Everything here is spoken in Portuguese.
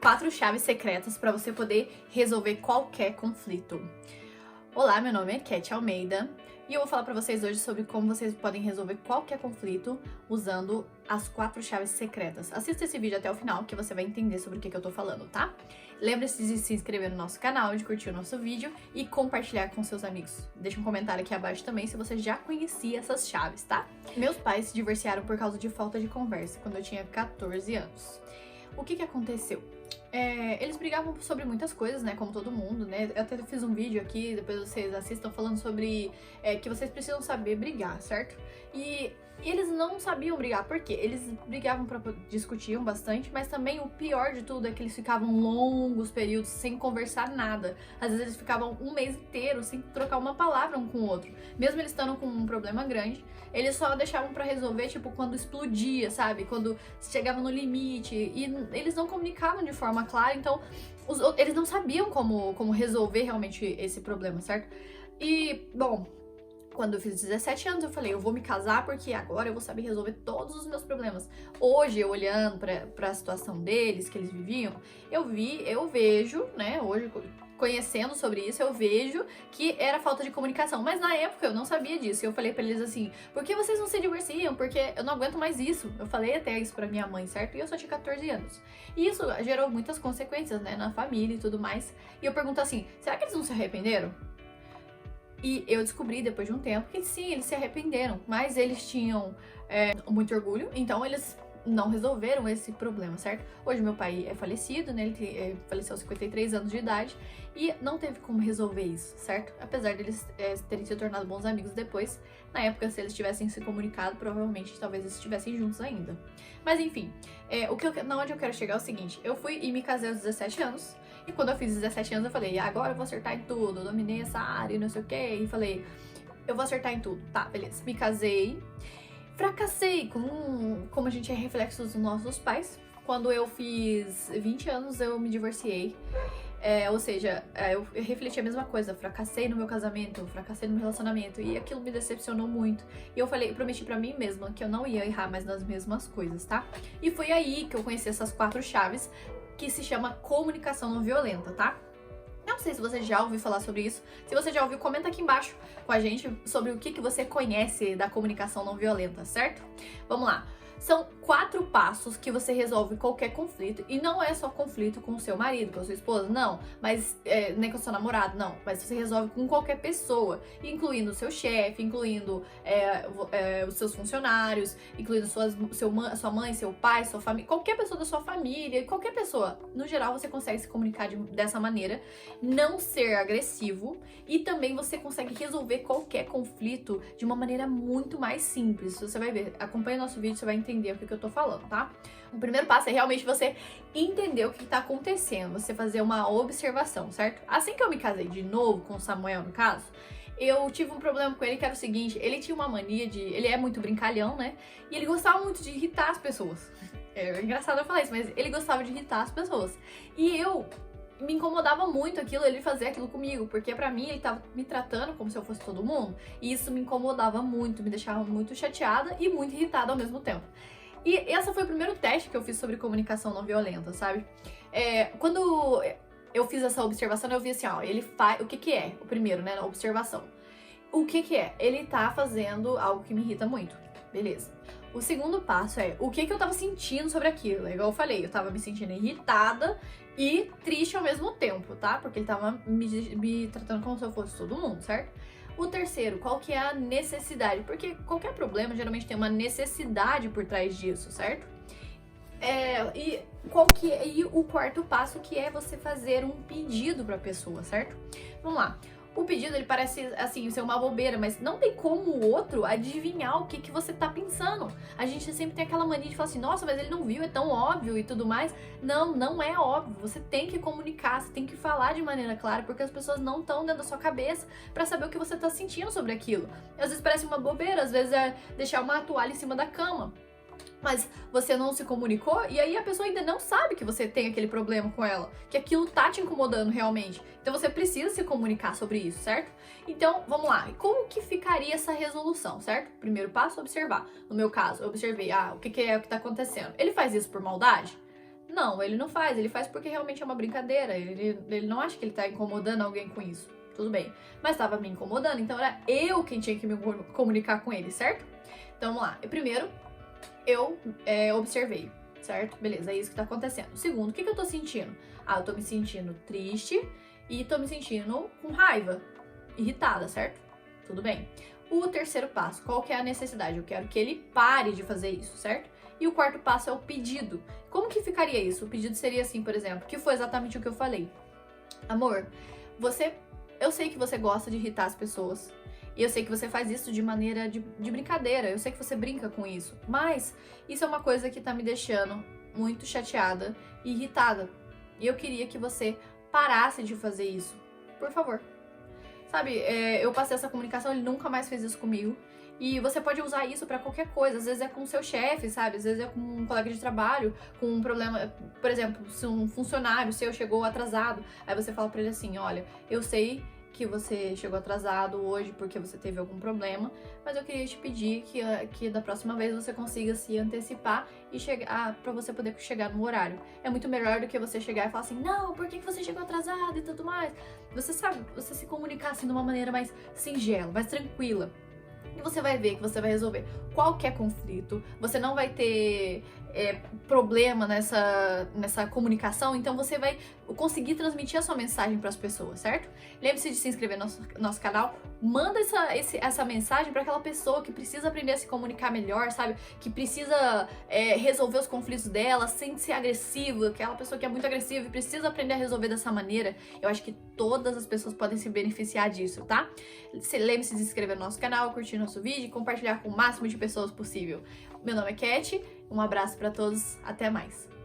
4 chaves secretas para você poder resolver qualquer conflito. Olá, meu nome é Cat Almeida e eu vou falar para vocês hoje sobre como vocês podem resolver qualquer conflito usando as 4 chaves secretas. Assista esse vídeo até o final que você vai entender sobre o que eu tô falando, tá? Lembre-se de se inscrever no nosso canal, de curtir o nosso vídeo e compartilhar com seus amigos. Deixa um comentário aqui abaixo também se você já conhecia essas chaves, tá? Meus pais se divorciaram por causa de falta de conversa quando eu tinha 14 anos. O que aconteceu? Eles brigavam sobre muitas coisas, né, como todo mundo, né, eu até fiz um vídeo aqui, depois vocês assistam, falando sobre que vocês precisam saber brigar, certo? E eles não sabiam brigar, por quê? Eles brigavam, discutiam bastante, mas também o pior de tudo é que eles ficavam longos períodos sem conversar nada. Às vezes eles ficavam um mês inteiro sem trocar uma palavra um com o outro. Mesmo eles estando com um problema grande, eles só deixavam pra resolver, tipo, quando explodia, sabe? Quando chegava no limite. E eles não comunicavam de forma clara, então eles não sabiam como resolver realmente esse problema, certo? E, bom, quando eu fiz 17 anos, eu falei, eu vou me casar porque agora eu vou saber resolver todos os meus problemas. Hoje, eu olhando pra situação deles, que eles viviam, eu vejo, né, hoje, conhecendo sobre isso, eu vejo que era falta de comunicação. Mas na época eu não sabia disso. E eu falei pra eles assim, por que vocês não se divorciam? Porque eu não aguento mais isso. Eu falei até isso pra minha mãe, certo? E eu só tinha 14 anos. E isso gerou muitas consequências, né, na família e tudo mais. E eu pergunto assim, será que eles não se arrependeram? E eu descobri depois de um tempo que sim, eles se arrependeram, mas eles tinham muito orgulho, então eles não resolveram esse problema, certo? Hoje meu pai é falecido, né? Ele faleceu aos 53 anos de idade e não teve como resolver isso, certo? Apesar deles terem se tornado bons amigos depois, na época, se eles tivessem se comunicado, provavelmente talvez eles estivessem juntos ainda. Mas enfim, onde eu quero chegar é o seguinte, eu fui e me casei aos 17 anos, e quando eu fiz 17 anos eu falei, agora eu vou acertar em tudo, eu dominei essa área e não sei o que, e falei, eu vou acertar em tudo, tá, beleza. Me casei, fracassei, como a gente é reflexo dos nossos pais. Quando eu fiz 20 anos eu me divorciei, ou seja, eu refleti a mesma coisa, fracassei no meu casamento, fracassei no meu relacionamento e aquilo me decepcionou muito. E eu prometi pra mim mesma que eu não ia errar mais nas mesmas coisas, tá? E foi aí que eu conheci essas 4 chaves que se chama comunicação não violenta, tá? Não sei se você já ouviu falar sobre isso. Se você já ouviu, comenta aqui embaixo com a gente sobre o que você conhece da comunicação não violenta, certo? Vamos lá. São 4 passos que você resolve qualquer conflito. E não é só conflito com o seu marido, com a sua esposa, não. Mas nem com o seu namorado, não. Mas você resolve com qualquer pessoa, incluindo o seu chefe, incluindo os seus funcionários, incluindo sua mãe, seu pai, sua família, qualquer pessoa da sua família, qualquer pessoa. No geral, você consegue se comunicar dessa maneira, não ser agressivo e também você consegue resolver qualquer conflito de uma maneira muito mais simples. Você vai ver, acompanha o nosso vídeo, você vai entender o que eu tô falando, tá? O primeiro passo é realmente você entender o que tá acontecendo, você fazer uma observação, certo? Assim que eu me casei de novo com o Samuel, no caso, eu tive um problema com ele que era o seguinte, ele tinha uma mania ele é muito brincalhão, né? E ele gostava muito de irritar as pessoas. É engraçado eu falar isso, mas ele gostava de irritar as pessoas. E me incomodava muito ele fazer aquilo comigo, porque pra mim ele tava me tratando como se eu fosse todo mundo, e isso me incomodava muito, me deixava muito chateada e muito irritada ao mesmo tempo. E esse foi o primeiro teste que eu fiz sobre comunicação não violenta, sabe? Quando eu fiz essa observação, eu vi assim, ó, ele faz, o que é? O primeiro, né, na observação. O que é? Ele tá fazendo algo que me irrita muito, beleza. O segundo passo é o que eu tava sentindo sobre aquilo. É igual eu falei, eu tava me sentindo irritada e triste ao mesmo tempo, tá? Porque ele tava me tratando como se eu fosse todo mundo, certo? O terceiro, qual que é a necessidade? Porque qualquer problema geralmente tem uma necessidade por trás disso, certo? E o quarto passo, que é você fazer um pedido pra pessoa, certo? Vamos lá. O pedido, ele parece, assim, ser uma bobeira, mas não tem como o outro adivinhar o que você tá pensando. A gente sempre tem aquela mania de falar assim, nossa, mas ele não viu, é tão óbvio e tudo mais. Não, não é óbvio. Você tem que comunicar, você tem que falar de maneira clara, porque as pessoas não estão dentro da sua cabeça pra saber o que você tá sentindo sobre aquilo. Às vezes parece uma bobeira, às vezes é deixar uma toalha em cima da cama. Mas você não se comunicou e aí a pessoa ainda não sabe que você tem aquele problema com ela, que aquilo tá te incomodando realmente. Então você precisa se comunicar sobre isso, certo? Então, vamos lá. Como que ficaria essa resolução, certo? Primeiro passo, observar. No meu caso, eu observei, o que é o que tá acontecendo? Ele faz isso por maldade? Não, ele não faz, ele faz porque realmente é uma brincadeira, ele não acha que ele tá incomodando alguém com isso, tudo bem. Mas tava me incomodando, então era eu quem tinha que me comunicar com ele, certo? Então vamos lá, primeiro, eu observei, certo? Beleza, é isso que tá acontecendo. Segundo, o que eu tô sentindo? Eu tô me sentindo triste e tô me sentindo com raiva, irritada, certo? Tudo bem. O terceiro passo, qual que é a necessidade? Eu quero que ele pare de fazer isso, certo? E o quarto passo é o pedido. Como que ficaria isso? O pedido seria assim, por exemplo, que foi exatamente o que eu falei. Amor, eu sei que você gosta de irritar as pessoas. E eu sei que você faz isso de maneira de brincadeira. Eu sei que você brinca com isso. Mas isso é uma coisa que tá me deixando muito chateada e irritada. E eu queria que você parasse de fazer isso. Por favor. Sabe, eu passei essa comunicação, ele nunca mais fez isso comigo. E você pode usar isso pra qualquer coisa. Às vezes é com o seu chefe, sabe? Às vezes é com um colega de trabalho, com um problema. Por exemplo, se um funcionário seu chegou atrasado, aí você fala pra ele assim: olha, eu sei que você chegou atrasado hoje porque você teve algum problema, mas eu queria te pedir que da próxima vez você consiga se antecipar e chegar para você poder chegar no horário. É muito melhor do que você chegar e falar assim: não, por que você chegou atrasado e tudo mais. Você sabe, você se comunicar assim de uma maneira mais singela, mais tranquila. E você vai ver que você vai resolver qualquer conflito, você não vai ter problema nessa comunicação, então você vai conseguir transmitir a sua mensagem para as pessoas, certo? Lembre-se de se inscrever no nosso canal, manda essa mensagem para aquela pessoa que precisa aprender a se comunicar melhor, sabe? Que precisa resolver os conflitos dela sem ser agressivo, aquela pessoa que é muito agressiva e precisa aprender a resolver dessa maneira. Eu acho que todas as pessoas podem se beneficiar disso, tá? Lembre-se de se inscrever no nosso canal, curtir nosso vídeo e compartilhar com o máximo de pessoas possível. Meu nome é Cat, um abraço pra todos, até mais!